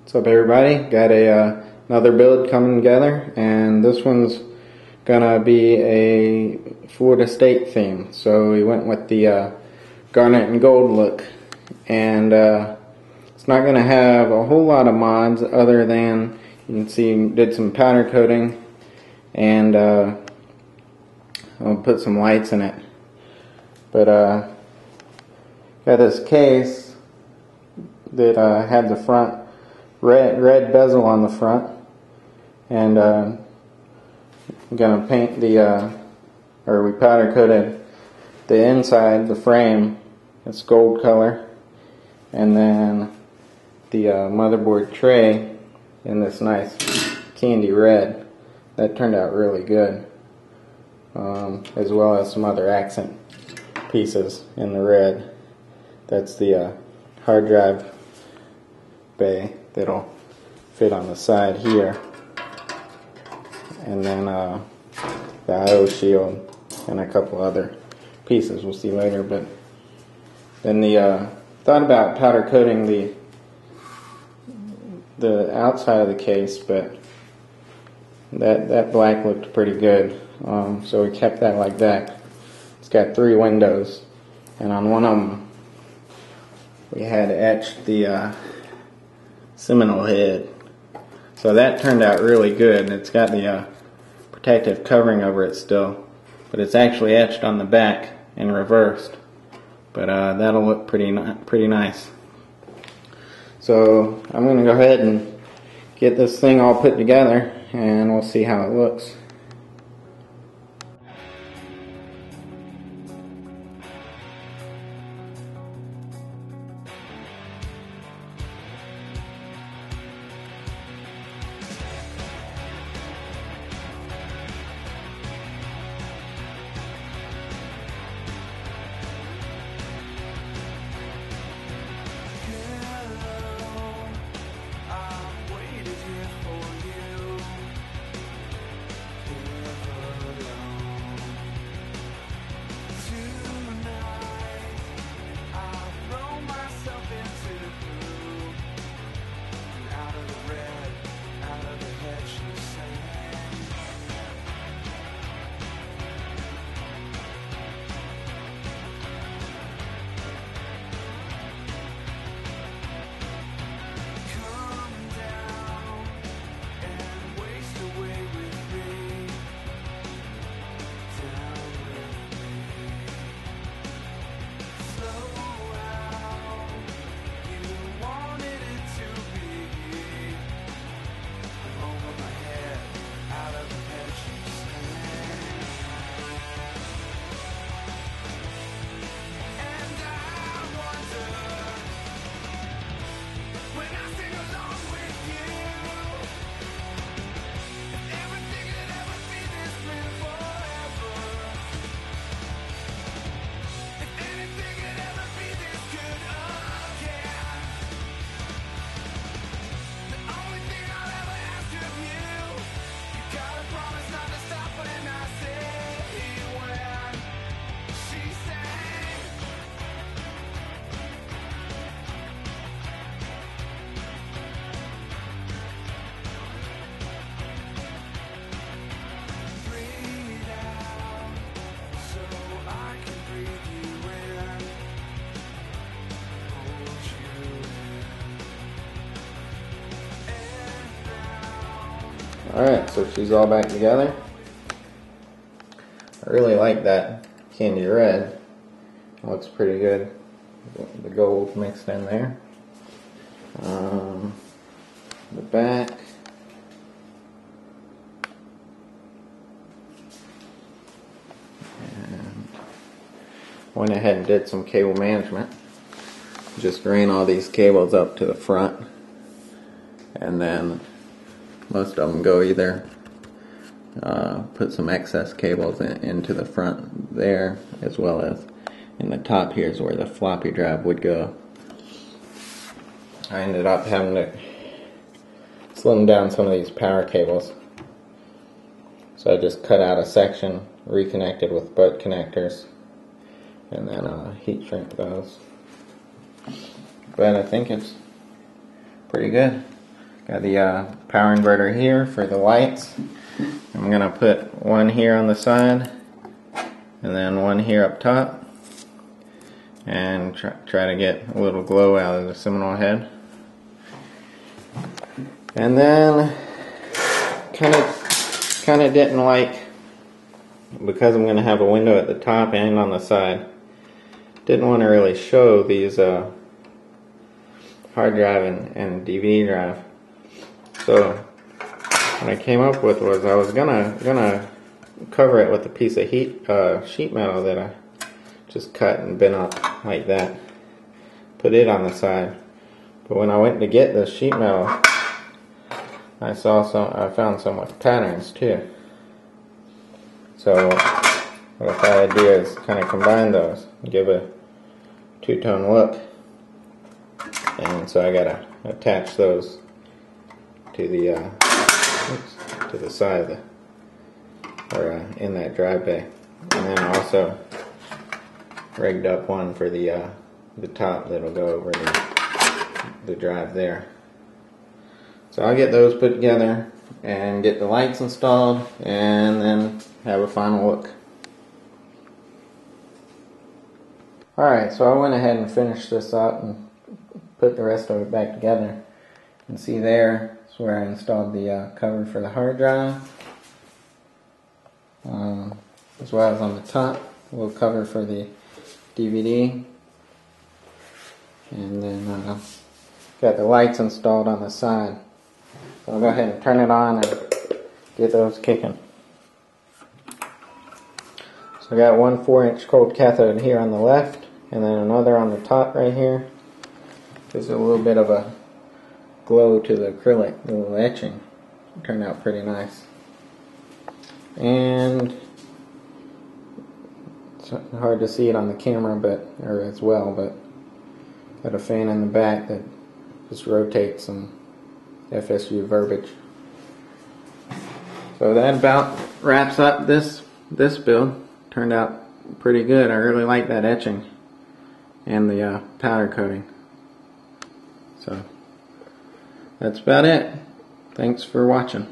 What's up, everybody? Got another build coming together, and this one's gonna be a Florida State theme. So we went with the garnet and gold look, and it's not gonna have a whole lot of mods other than you can see did some powder coating, and I'll put some lights in it. But got this case that had the front red bezel on the front, and I'm gonna paint the we powder coated the inside, the frame. It's gold color, and then the motherboard tray in this nice candy red. That turned out really good, as well as some other accent pieces in the red. That's the hard drive bay that'll fit on the side here, and then the I/O shield and a couple other pieces we'll see later. But then the thought about powder coating the outside of the case, but that black looked pretty good, so we kept that like that. It's got 3 windows, and on one of them we had etched the Seminole head. So that turned out really good, and it's got the protective covering over it still, but it's actually etched on the back and reversed. But that'll look pretty nice. So I'm going to go ahead and get this thing all put together, and we'll see how it looks. Alright, so she's all back together. I really like that candy red. It looks pretty good. The gold mixed in there. The back. And went ahead and did some cable management. Just ran all these cables up to the front, and then most of them go either put some excess cables into the front there, as well as in the top here is where the floppy drive would go. I ended up having to slim down some of these power cables, so I just cut out a section, reconnected with butt connectors, and then heat shrink those. But I think it's pretty good. Got the power inverter here for the lights. I'm gonna put one here on the side and then one here up top, and try to get a little glow out of the Seminole head. And then kind of didn't like, because I'm going to have a window at the top and on the side, didn't want to really show these hard drive and DVD drive. So what I came up with was I was gonna cover it with a piece of sheet metal that I just cut and bent up like that. Put it on the side. But when I went to get the sheet metal, I found some with patterns too. So what I thought I'd do is kind of combine those and give a two-tone look. And so I gotta attach those to the side of or in that drive bay. And then I also rigged up one for the top that'll go over the drive there. So I'll get those put together and get the lights installed and then have a final look. Alright, so I went ahead and finished this up and put the rest of it back together. You can see there is where I installed the cover for the hard drive, as well as on the top, a little cover for the DVD. And then got the lights installed on the side. So I'll go ahead and turn it on and get those kicking. So I got one 4-inch cold cathode here on the left, and then another on the top right here. Gives it a little bit of a glow to the acrylic, the little etching. It turned out pretty nice. And it's hard to see it on the camera, or as well, but got a fan in the back that just rotates some FSU verbiage. So that about wraps up this build. Turned out pretty good. I really like that etching and the powder coating. So that's about it. Thanks for watching.